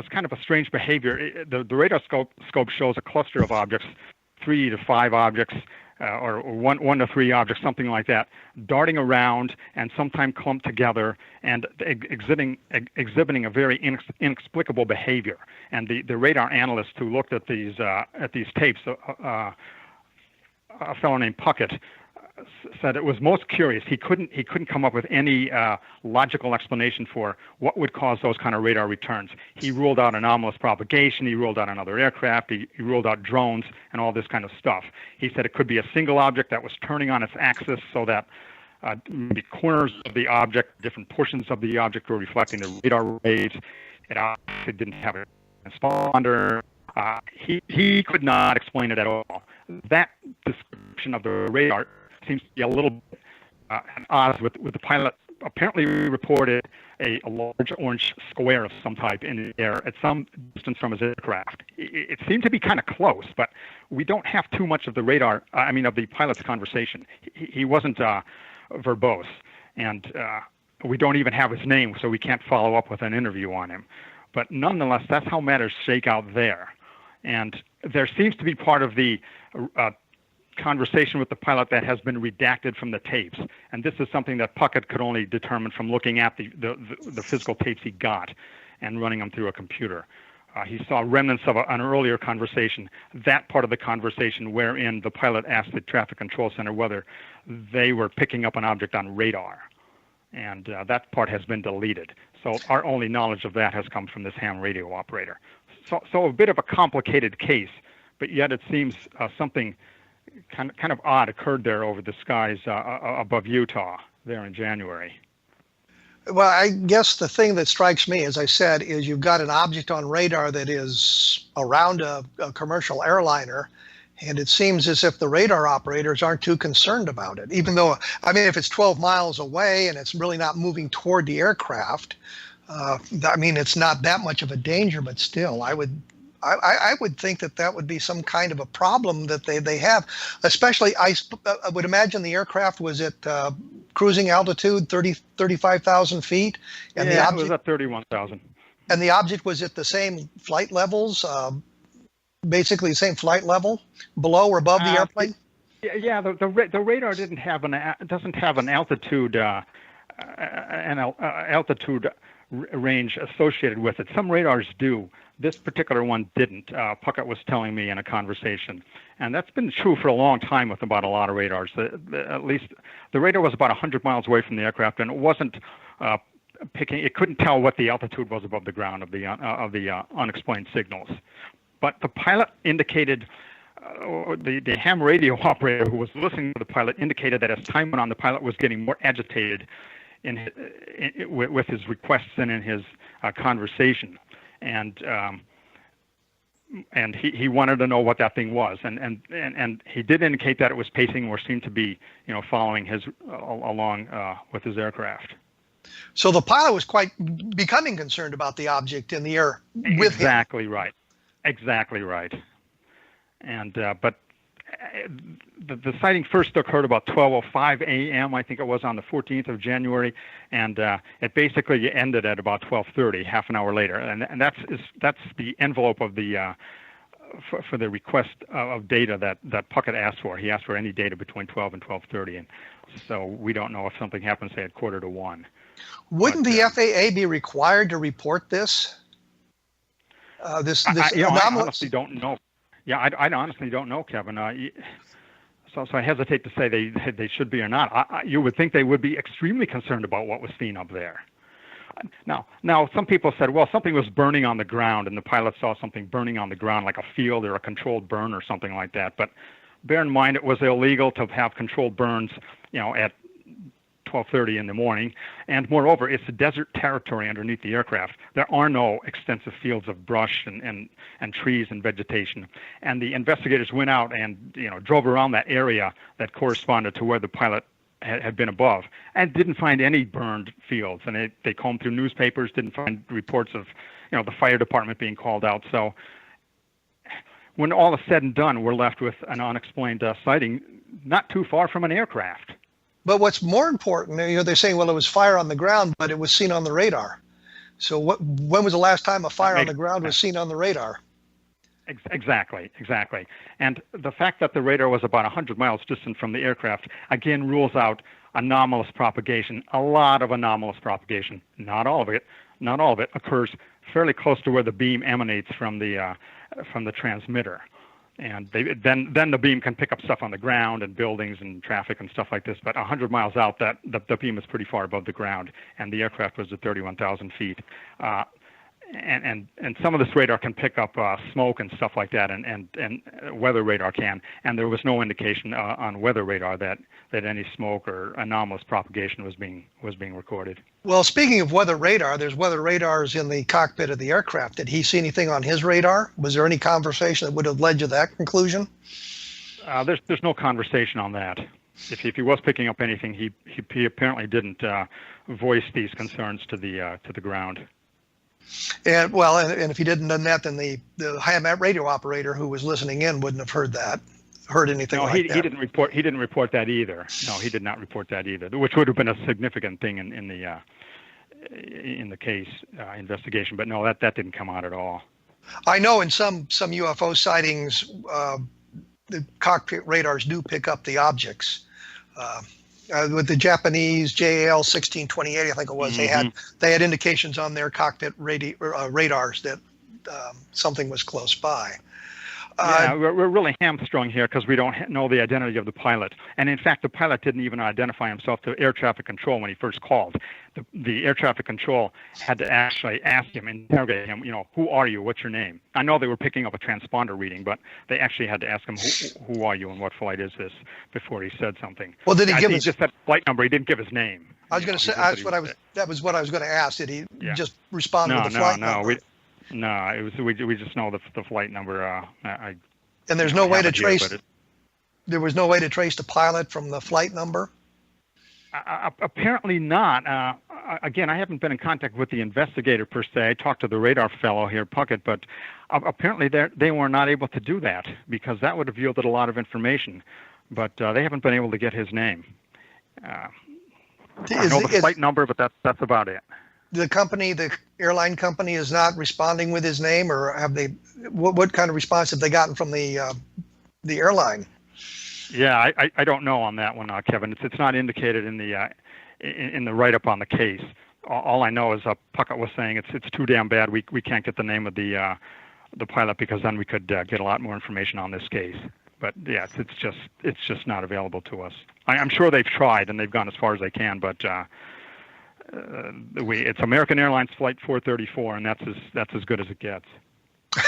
kind of a strange behavior. The radar scope shows a cluster of objects, 3 to 5 objects, or 1 to 3 objects, something like that, darting around and sometimes clumped together and exhibiting a very inexplicable behavior. And the radar analyst who looked at these tapes, a fellow named Puckett, said it was most curious. He couldn't come up with any logical explanation for what would cause those kind of radar returns. He ruled out anomalous propagation. He ruled out another aircraft. He ruled out drones and all this kind of stuff. He said it could be a single object that was turning on its axis so that the corners of the object, different portions of the object, were reflecting the radar rays. It obviously didn't have a transponder. He could not explain it at all. That description of the radar seems to be a little bit at odds with the pilot apparently reported a large orange square of some type in the air at some distance from his aircraft. It seemed to be kind of close, but we don't have too much of the radar, of the pilot's conversation. He wasn't verbose, and we don't even have his name, so we can't follow up with an interview on him. But nonetheless, that's how matters shake out there. And there seems to be part of the conversation with the pilot that has been redacted from the tapes, and this is something that Puckett could only determine from looking at the physical tapes he got and running them through a computer. He saw remnants of an earlier conversation, that part of the conversation wherein the pilot asked the traffic control center whether they were picking up an object on radar, and that part has been deleted. So our only knowledge of that has come from this ham radio operator. So a bit of a complicated case, but yet it seems something kind of odd occurred there over the skies above Utah there in January. Well, I guess the thing that strikes me, as I said, is you've got an object on radar that is around a commercial airliner, And it seems as if the radar operators aren't too concerned about it, even though, I mean, if it's 12 miles away and it's really not moving toward the aircraft, I mean, it's not that much of a danger, but still, I would think that would be some kind of a problem that they have. Especially, I would imagine the aircraft was at cruising altitude, 35,000 feet. And yeah, it was at 31,000. And the object was at the same flight levels, basically the same flight level, below or above the airplane? Yeah, the radar doesn't have an altitude altitude range associated with it. Some radars do. This particular one didn't. Puckett was telling me in a conversation, and that's been true for a long time with about a lot of radars. At least the radar was about 100 miles away from the aircraft, and it wasn't picking. It couldn't tell what the altitude was above the ground of the unexplained signals. But the pilot indicated, the ham radio operator who was listening to the pilot indicated that as time went on, the pilot was getting more agitated with his requests and in his conversation, and he wanted to know what that thing was, and he did indicate that it was pacing or seemed to be, following his along with his aircraft. So the pilot was quite becoming concerned about the object in the air with him. Exactly right. Exactly right. And but the sighting first occurred about 12:05 a.m. I think it was on the 14th of January, and it basically ended at about 12:30, half an hour later. And that's the envelope of the for the request of data that Puckett asked for. He asked for any data between 12 and 12:30, and so we don't know if something happened, say, at 12:45. Wouldn't the FAA be required to report this? This I honestly don't know. Yeah, I honestly don't know, Kevin. So I hesitate to say they should be or not. You would think they would be extremely concerned about what was seen up there. Now, some people said, well, something was burning on the ground, and the pilot saw something burning on the ground, like a field or a controlled burn or something like that. But bear in mind, it was illegal to have controlled burns, at 12:30 in the morning, and moreover, it's a desert territory underneath the aircraft. There are no extensive fields of brush and trees and vegetation. And the investigators went out and drove around that area that corresponded to where the pilot had been above, and didn't find any burned fields. And they combed through newspapers, didn't find reports of the fire department being called out. So when all is said and done, we're left with an unexplained sighting not too far from an aircraft. But what's more important, they're saying, well, it was fire on the ground, but it was seen on the radar. So when was the last time a fire on the ground was seen on the radar? Exactly. And the fact that the radar was about 100 miles distant from the aircraft, again, rules out anomalous propagation. A lot of anomalous propagation. Not all of it occurs fairly close to where the beam emanates from the transmitter. And then the beam can pick up stuff on the ground and buildings and traffic and stuff like this. But 100 miles out, the beam is pretty far above the ground, and the aircraft was at 31,000 feet. And some of this radar can pick up smoke and stuff like that, and weather radar can. And there was no indication on weather radar that any smoke or anomalous propagation was being recorded. Well, speaking of weather radar, there's weather radars in the cockpit of the aircraft. Did he see anything on his radar? Was there any conversation that would have led to that conclusion? There's no conversation on that. If he was picking up anything, he apparently didn't voice these concerns to the ground. And if he didn't done that, then the ham radio operator who was listening in wouldn't have heard anything like that. No, he didn't report that either. No, he did not report that either, which would have been a significant thing in the case investigation. But no, that didn't come out at all. I know in some UFO sightings, the cockpit radars do pick up the objects. With the Japanese JAL 1628, I think it was, mm-hmm. they had indications on their cockpit radars that something was close by. Yeah, we're really hamstrung here because we don't know the identity of the pilot. And in fact, the pilot didn't even identify himself to air traffic control when he first called. The air traffic control had to actually ask him, interrogate him, who are you? What's your name? I know they were picking up a transponder reading, but they actually had to ask him, who are you and what flight is this, before he said something. Well, did he give just that flight number? He didn't give his name. I was going to say, that was what I was going to ask. Did he just respond with the flight number? No, we just know the flight number. And there's no way to idea, trace. There was no way to trace the pilot from the flight number. Apparently not. Again, I haven't been in contact with the investigator per se. I talked to the radar fellow here, Puckett, but apparently they were not able to do that because that would have yielded a lot of information. But they haven't been able to get his name. I know the flight number, but that's about it. The airline company, is not responding with his name, or have they? What kind of response have they gotten from the airline? Yeah, I don't know on that one, Kevin. It's not indicated in the write-up on the case. All I know is Puckett was saying it's too damn bad. We can't get the name of the pilot because then we could get a lot more information on this case. But yeah, it's just not available to us. I'm sure they've tried and they've gone as far as they can, but it's American Airlines Flight 434, and that's as good as it gets.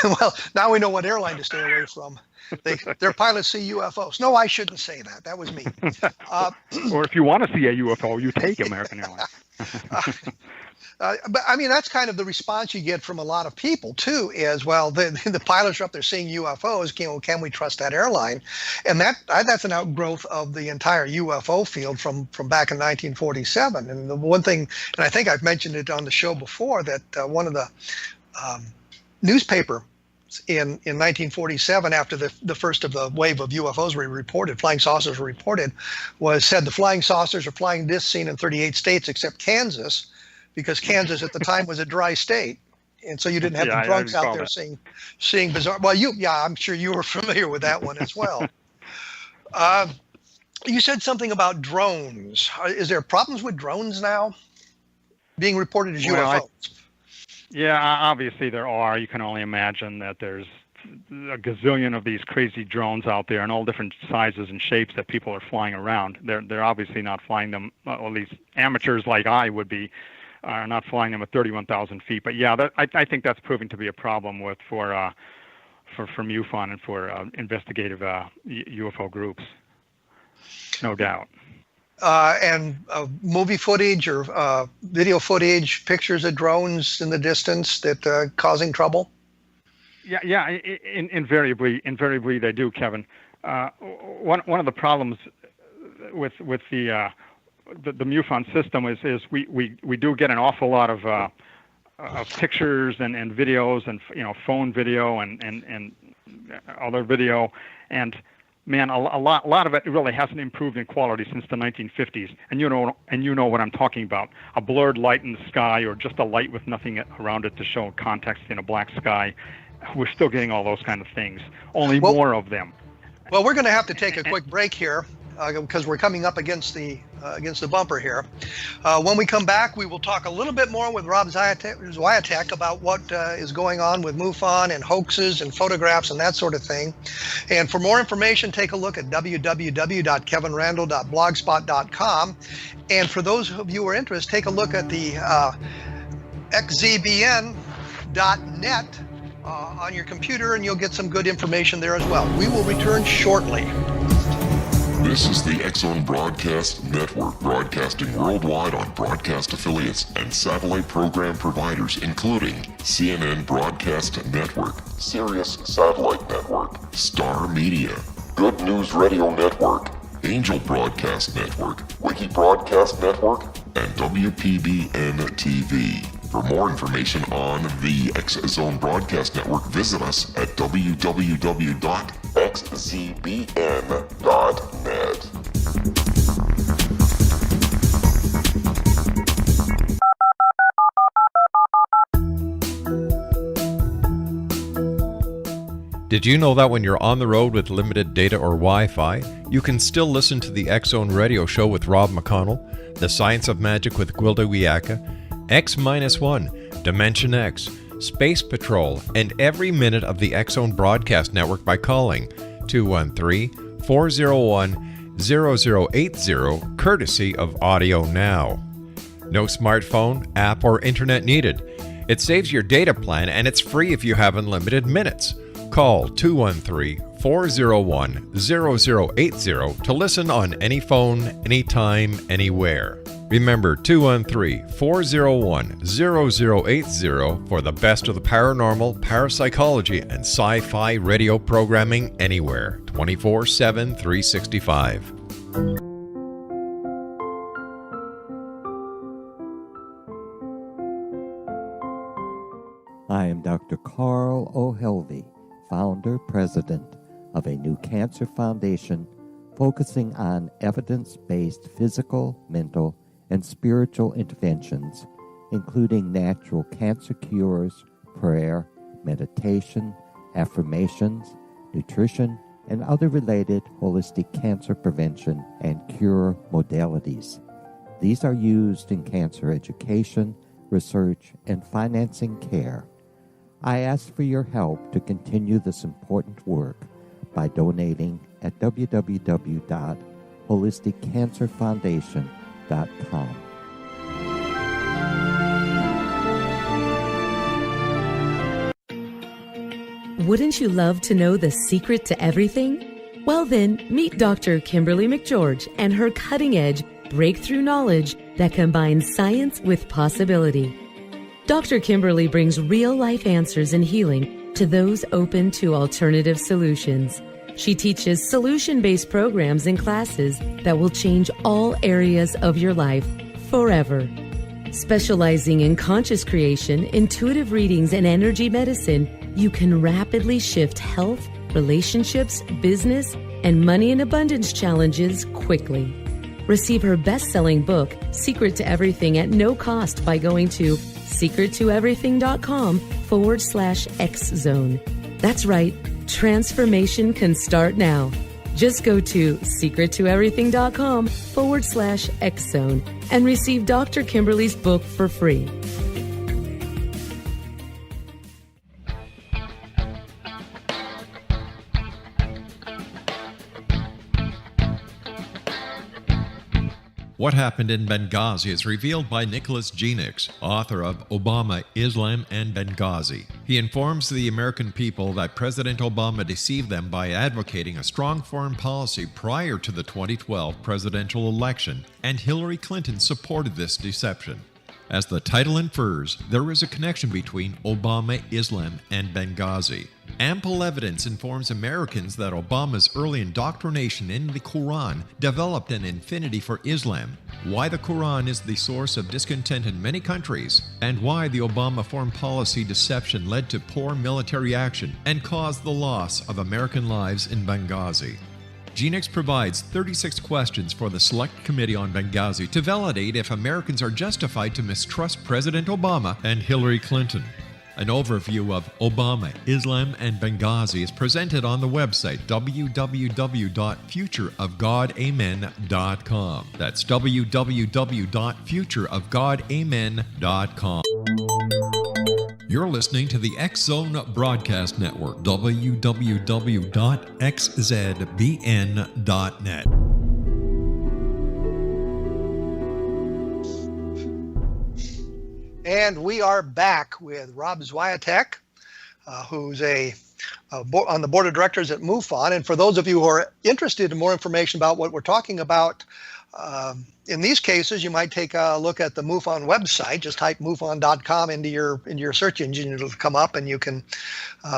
Well, now we know what airline to stay away from. Their pilots see UFOs. No, I shouldn't say that. That was me. Or if you want to see a UFO, you take American Airlines. But I mean, that's kind of the response you get from a lot of people too. Is, well, the pilots are up there seeing UFOs. Can we trust that airline? And that's an outgrowth of the entire UFO field from back in 1947. And the one thing, and I think I've mentioned it on the show before, that one of the newspaper in 1947, after the first of the wave of UFOs were reported, flying saucers were reported, said the flying saucers are flying discs seen in 38 states except Kansas, because Kansas at the time was a dry state, and so you didn't have the drunks out there seeing bizarre. Well, I'm sure you were familiar with that one as well. You said something about drones. Is there problems with drones now being reported as UFOs? Yeah, obviously there are. You can only imagine that there's a gazillion of these crazy drones out there in all different sizes and shapes that people are flying around. They're obviously not flying them, or at least amateurs like I would be, are not flying them at 31,000 feet. But yeah, I think that's proving to be a problem for MUFON and for investigative UFO groups, no doubt. And movie footage or video footage, pictures of drones in the distance that causing trouble? Yeah. Invariably they do, Kevin. One of the problems with the MUFON system is we do get an awful lot of pictures and videos and phone video and other video, and man, a lot of it really hasn't improved in quality since the 1950s. And you know what I'm talking about. A blurred light in the sky, or just a light with nothing around it to show context in a black sky. We're still getting all those kind of things, only more of them. Well, we're going to have to take a quick break here because we're coming up against the bumper here. When we come back, we will talk a little bit more with Rob SWIATEK about what is going on with MUFON and hoaxes and photographs and that sort of thing. And for more information, take a look at www.kevinrandle.blogspot.com. And for those of you who are interested, take a look at the xzbn.net on your computer, and you'll get some good information there as well. We will return shortly. This is the X-Zone Broadcast Network, broadcasting worldwide on broadcast affiliates and satellite program providers, including CNN Broadcast Network, Sirius Satellite Network, Star Media, Good News Radio Network, Angel Broadcast Network, Wiki Broadcast Network, and WPBN TV. For more information on the X-Zone Broadcast Network, visit us at www.xzbn.net. Did you know that when you're on the road with limited data or Wi-Fi, you can still listen to the X-Zone Radio Show with Rob McConnell, The Science of Magic with Gwilda Wiyaka, X-1, Dimension X, Space Patrol, and every minute of the X-Zone Broadcast Network by calling 213-401-0080, courtesy of Audio Now. No smartphone, app, or internet needed. It saves your data plan, and it's free if you have unlimited minutes. Call 213 213-401-0080 to listen on any phone, anytime, anywhere. Remember 213-401-0080 for the best of the paranormal, parapsychology, and sci-fi radio programming anywhere, 24/7, 365. I am Dr. Carl O'Helvey, founder, president of a new cancer foundation focusing on evidence-based physical, mental, and spiritual interventions, including natural cancer cures, prayer, meditation, affirmations, nutrition, and other related holistic cancer prevention and cure modalities. These are used in cancer education, research, and financing care. I ask for your help to continue this important work by donating at www.holisticcancerfoundation.com. Wouldn't you love to know the secret to everything? Well then, meet Dr. Kimberly McGeorge and her cutting-edge breakthrough knowledge that combines science with possibility. Dr. Kimberly brings real-life answers and healing to those open to alternative solutions. She teaches solution-based programs and classes that will change all areas of your life forever. Specializing in conscious creation, intuitive readings, and energy medicine, you can rapidly shift health, relationships, business, and money in abundance challenges quickly. Receive her best-selling book, Secret to Everything, at no cost by going to secrettoeverything.com/X-Zone. That's right, transformation can start now. Just go to secrettoeverything.com/X-Zone and receive Dr. Kimberly's book for free. What Happened in Benghazi is revealed by Nicholas Genix, author of Obama, Islam, and Benghazi. He informs the American people that President Obama deceived them by advocating a strong foreign policy prior to the 2012 presidential election, and Hillary Clinton supported this deception. As the title infers, there is a connection between Obama, Islam, and Benghazi. Ample evidence informs Americans that Obama's early indoctrination in the Quran developed an affinity for Islam, why the Quran is the source of discontent in many countries, and why the Obama foreign policy deception led to poor military action and caused the loss of American lives in Benghazi. Genix provides 36 questions for the Select Committee on Benghazi to validate if Americans are justified to mistrust President Obama and Hillary Clinton. An overview of Obama, Islam, and Benghazi is presented on the website www.futureofgodamen.com. That's www.futureofgodamen.com. You're listening to the X-Zone Broadcast Network, www.xzbn.net. And we are back with Rob SWIATEK, who's on the board of directors at MUFON. And for those of you who are interested in more information about what we're talking about, in these cases, you might take a look at the MUFON website. Just type MUFON.com into your search engine. It'll come up, and you can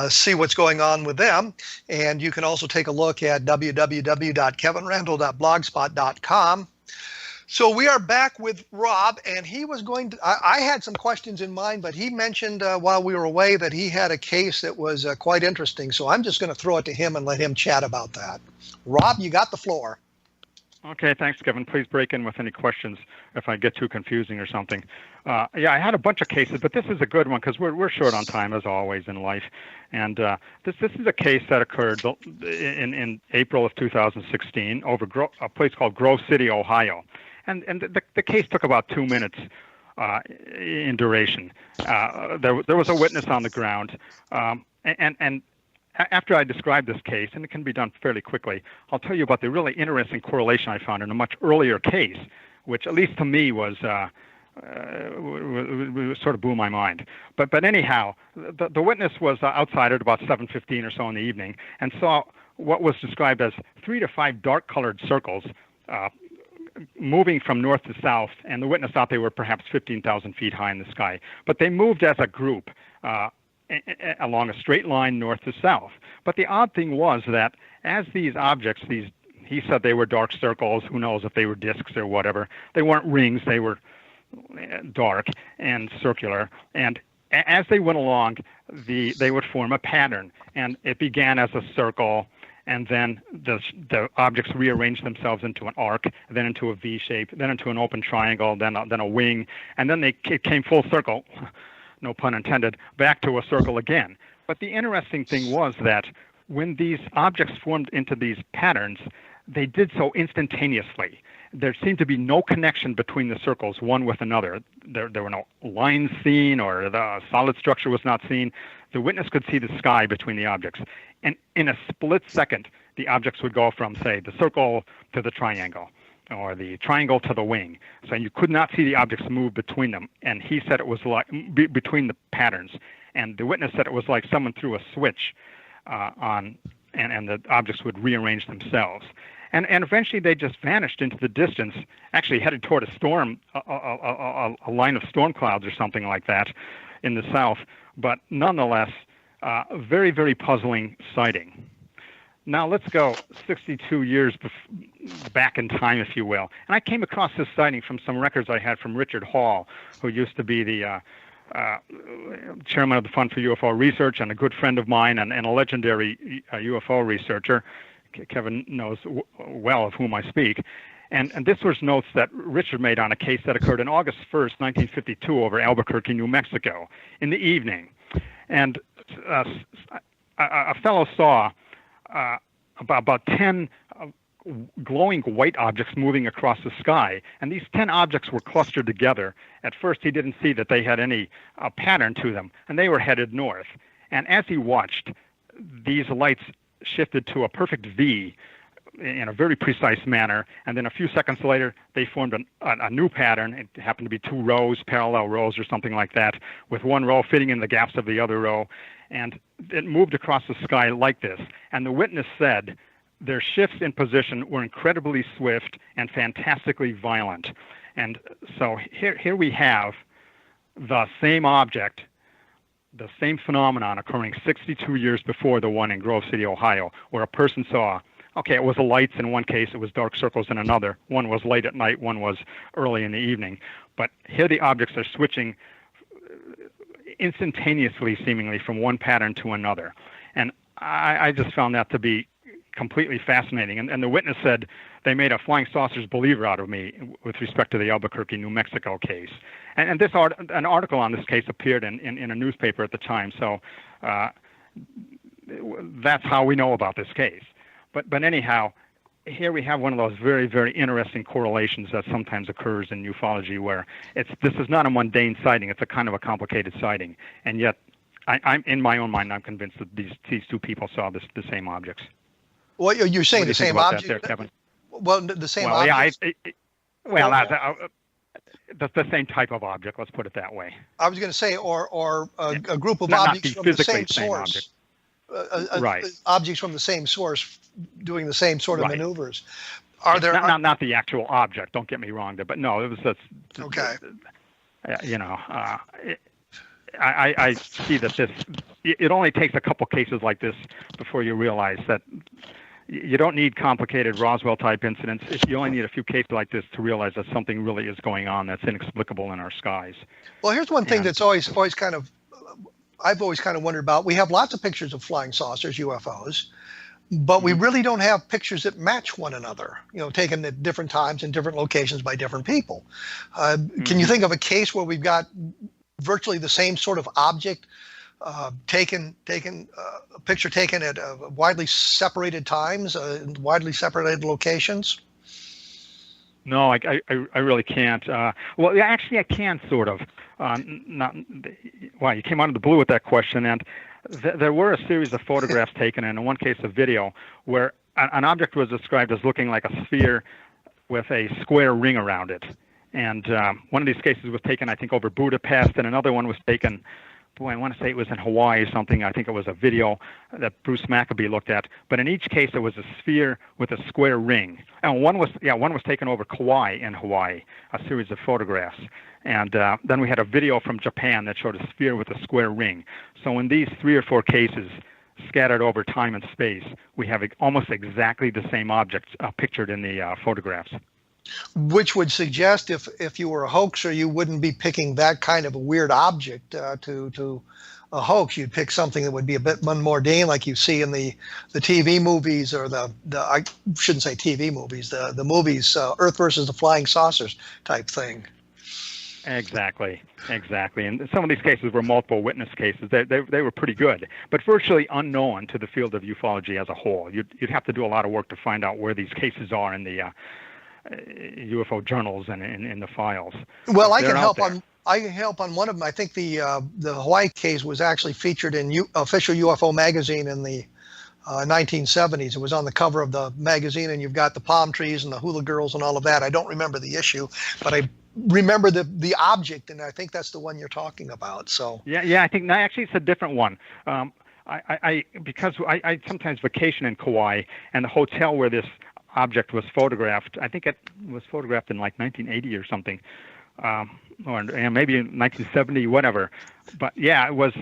see what's going on with them. And you can also take a look at www.kevinrandle.blogspot.com. So we are back with Rob, and he was going to, I had some questions in mind, but he mentioned while we were away that he had a case that was quite interesting. So I'm just going to throw it to him and let him chat about that. Rob, you got the floor. Okay, thanks, Kevin. Please break in with any questions if I get too confusing or something. I had a bunch of cases, but this is a good one because we're short on time, as always in life. And this is a case that occurred in April of 2016 over a place called Grove City, Ohio. And the case took about 2 minutes in duration. There was a witness on the ground, and after I describe this case, and it can be done fairly quickly, I'll tell you about the really interesting correlation I found in a much earlier case, which at least to me was sort of blew my mind. But anyhow, the witness was outside at about 7:15 or so in the evening and saw what was described as 3 to 5 dark-colored circles moving from north to south, and the witness thought they were perhaps 15,000 feet high in the sky. But they moved as a group along a straight line north to south. But the odd thing was that as these objects, he said they were dark circles, who knows if they were discs or whatever, they weren't rings, they were dark and circular, and as they went along, they would form a pattern, and it began as a circle, and then the objects rearranged themselves into an arc, then into a V shape, then into an open triangle, then a wing, and then it came full circle, no pun intended, back to a circle again. But the interesting thing was that when these objects formed into these patterns, they did so instantaneously. There seemed to be no connection between the circles, one with another. There were no lines seen, or the solid structure was not seen. The witness could see the sky between the objects. And in a split second, the objects would go from, say, the circle to the triangle, or the triangle to the wing. So you could not see the objects move between them. And he said it was like between the patterns. And the witness said it was like someone threw a switch on, and the objects would rearrange themselves. And eventually they just vanished into the distance, actually headed toward a storm, a line of storm clouds or something like that in the south. But nonetheless, a very, very puzzling sighting. Now let's go 62 years back in time, if you will. And I came across this sighting from some records I had from Richard Hall, who used to be the chairman of the Fund for UFO Research and a good friend of mine and a legendary UFO researcher. Kevin knows well of whom I speak. And this was notes that Richard made on a case that occurred on August 1st, 1952 over Albuquerque, New Mexico in the evening. And a fellow saw about 10 glowing white objects moving across the sky, and these 10 objects were clustered together. At first, he didn't see that they had any pattern to them, and they were headed north. And as he watched, these lights shifted to a perfect V in a very precise manner, and then a few seconds later, they formed a new pattern. It happened to be 2 rows, parallel rows or something like that, with one row fitting in the gaps of the other row, and it moved across the sky like this. And the witness said their shifts in position were incredibly swift and fantastically violent. And so here we have the same object, the same phenomenon occurring 62 years before the one in Grove City, Ohio, where a person saw, okay, it was lights in one case, it was dark circles in another. One was late at night, one was early in the evening. But here the objects are switching instantaneously, seemingly, from one pattern to another. And I just found that to be completely fascinating. And the witness said they made a flying saucers believer out of me with respect to the Albuquerque, New Mexico case. And an article on this case appeared in a newspaper at the time. So that's how we know about this case. But anyhow, here we have one of those very, very interesting correlations that sometimes occurs in ufology, where this is not a mundane sighting. It's a kind of a complicated sighting. And yet, I'm in my own mind, I'm convinced that these two people saw the same objects. Well, you're saying the same object, there, Kevin? Well, the same object. Yeah, the same type of object. Let's put it that way. I was going to say, or a group of objects from the same source. Right. Objects from the same source doing the same sort of maneuvers. Are there not the actual object? Don't get me wrong there, but no, it was just okay. I see that it only takes a couple cases like this before you realize that you don't need complicated Roswell-type incidents. You only need a few cases like this to realize that something really is going on that's inexplicable in our skies. Well, here's one thing that's always kind of, I've always kind of wondered about. We have lots of pictures of flying saucers, UFOs, but we really don't have pictures that match one another, taken at different times in different locations by different people. Can you think of a case where we've got virtually the same sort of object a picture taken at widely separated times, in widely separated locations? No, I really can't. Well, actually, I can sort of. You came out of the blue with that question, and there were a series of photographs taken, and in one case, a video, where an object was described as looking like a sphere with a square ring around it. And one of these cases was taken, I think, over Budapest, and another one was taken I want to say it was in Hawaii or something. I think it was a video that Bruce Maccabee looked at. But in each case, it was a sphere with a square ring. And one was taken over Kauai in Hawaii, a series of photographs. And then we had a video from Japan that showed a sphere with a square ring. So in these 3 or 4 cases, scattered over time and space, we have almost exactly the same objects pictured in the photographs. Which would suggest if you were a hoaxer, you wouldn't be picking that kind of a weird object to a hoax. You'd pick something that would be a bit mundane, like you see in the TV movies, or the I shouldn't say TV movies, the movies Earth versus the Flying Saucers type thing. Exactly. And some of these cases were multiple witness cases. They were pretty good, but virtually unknown to the field of ufology as a whole. You'd have to do a lot of work to find out where these cases are in the UFO journals and in the files. Well, I can help on one of them. I think the Hawaii case was actually featured in official UFO magazine in the 1970s. It was on the cover of the magazine, and you've got the palm trees and the hula girls and all of that. I don't remember the issue, but I remember the object, and I think that's the one you're talking about. So yeah, I think actually it's a different one. Because I sometimes vacation in Kauai, and the hotel where this object was photographed, I think it was photographed in like 1980 or something, or maybe in 1970, whatever. But yeah, it was.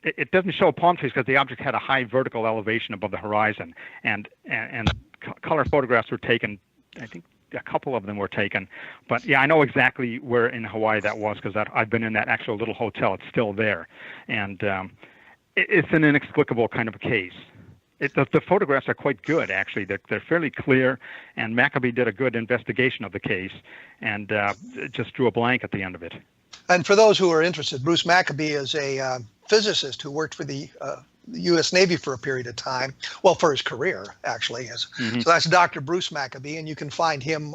It doesn't show palm trees because the object had a high vertical elevation above the horizon, and color photographs were taken. I think a couple of them were taken, but yeah, I know exactly where in Hawaii that was because I've been in that actual little hotel. It's still there, and it's an inexplicable kind of a case. The photographs are quite good, actually. They're fairly clear, and Maccabee did a good investigation of the case, and just drew a blank at the end of it. And for those who are interested, Bruce Maccabee is a physicist who worked for the U.S. Navy for a period of time. Well, for his career, actually. So that's Dr. Bruce Maccabee, and you can find him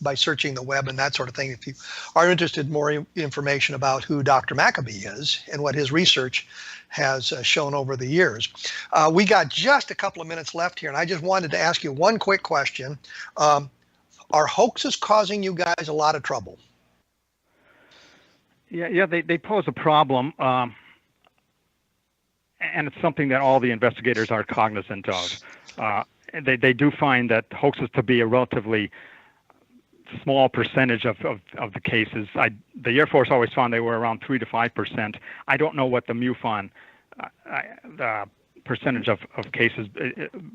by searching the web and that sort of thing. If you are interested in more information about who Dr. Maccabee is and what his research has shown over the years. We got just a couple of minutes left here, and I just wanted to ask you one quick question. Are hoaxes causing you guys a lot of trouble? Yeah, they pose a problem, and it's something that all the investigators are cognizant of. They do find that hoaxes to be a relatively small percentage of the cases. The Air Force always found they were around 3 to 5%. I don't know what the MUFON the percentage of cases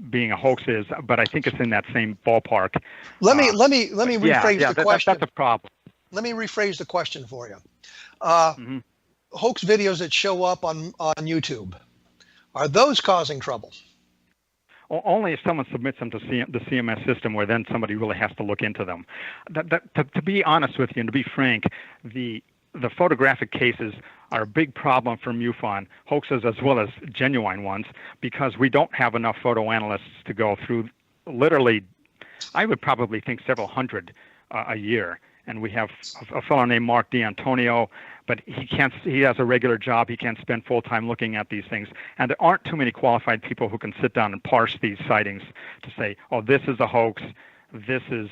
being a hoax is, but I think it's in that same ballpark. Let me rephrase the question. That's a problem. Let me rephrase the question for you. Hoax videos that show up on YouTube, are those causing trouble? Only if someone submits them to the CMS system, where then somebody really has to look into them. To be honest with you, and to be frank, the photographic cases are a big problem for MUFON, hoaxes as well as genuine ones, because we don't have enough photo analysts to go through literally, I would probably think several hundred a year. And we have a fellow named Mark D'Antonio, but he has a regular job. He can't spend full time looking at these things. And there aren't too many qualified people who can sit down and parse these sightings to say, oh, this is a hoax, this is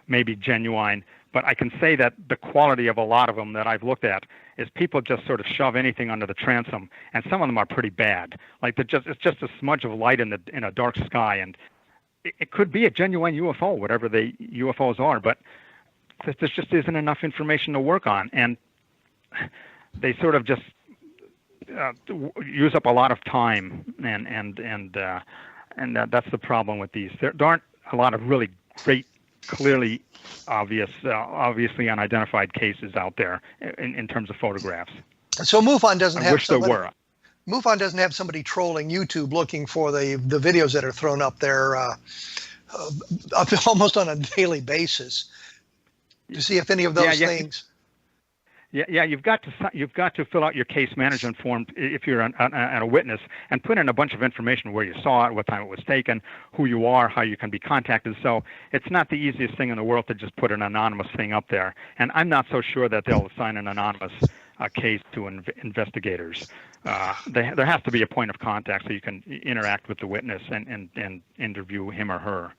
maybe genuine. But I can say that the quality of a lot of them that I've looked at is people just sort of shove anything under the transom, and some of them are pretty bad. Like it's just a smudge of light in a dark sky, and it could be a genuine UFO, whatever the UFOs are, but there just isn't enough information to work on, and they sort of just use up a lot of time, and that's the problem with these. There aren't a lot of really great, clearly obviously unidentified cases out there in terms of photographs. So MUFON doesn't have somebody. There were. MUFON doesn't have somebody trolling YouTube looking for the videos that are thrown up there almost on a daily basis to see if any of those things. Yeah, you've got to fill out your case management form if you're a witness, and put in a bunch of information where you saw it, what time it was taken, who you are, how you can be contacted. So it's not the easiest thing in the world to just put an anonymous thing up there. And I'm not so sure that they'll assign an anonymous case to investigators. There has to be a point of contact so you can interact with the witness and interview him or her.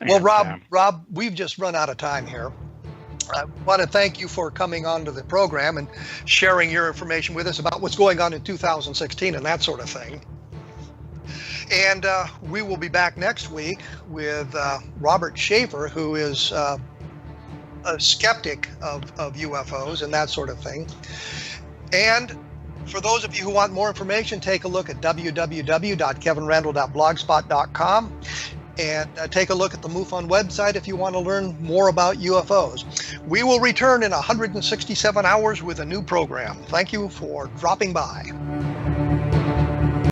Well, Rob, we've just run out of time here. I want to thank you for coming onto the program and sharing your information with us about what's going on in 2016 and that sort of thing. And we will be back next week with Robert Schaefer, who is a skeptic of UFOs and that sort of thing. And for those of you who want more information, take a look at www.kevinrandle.blogspot.com and take a look at the MUFON website if you want to learn more about UFOs. We will return in 167 hours with a new program. Thank you for dropping by.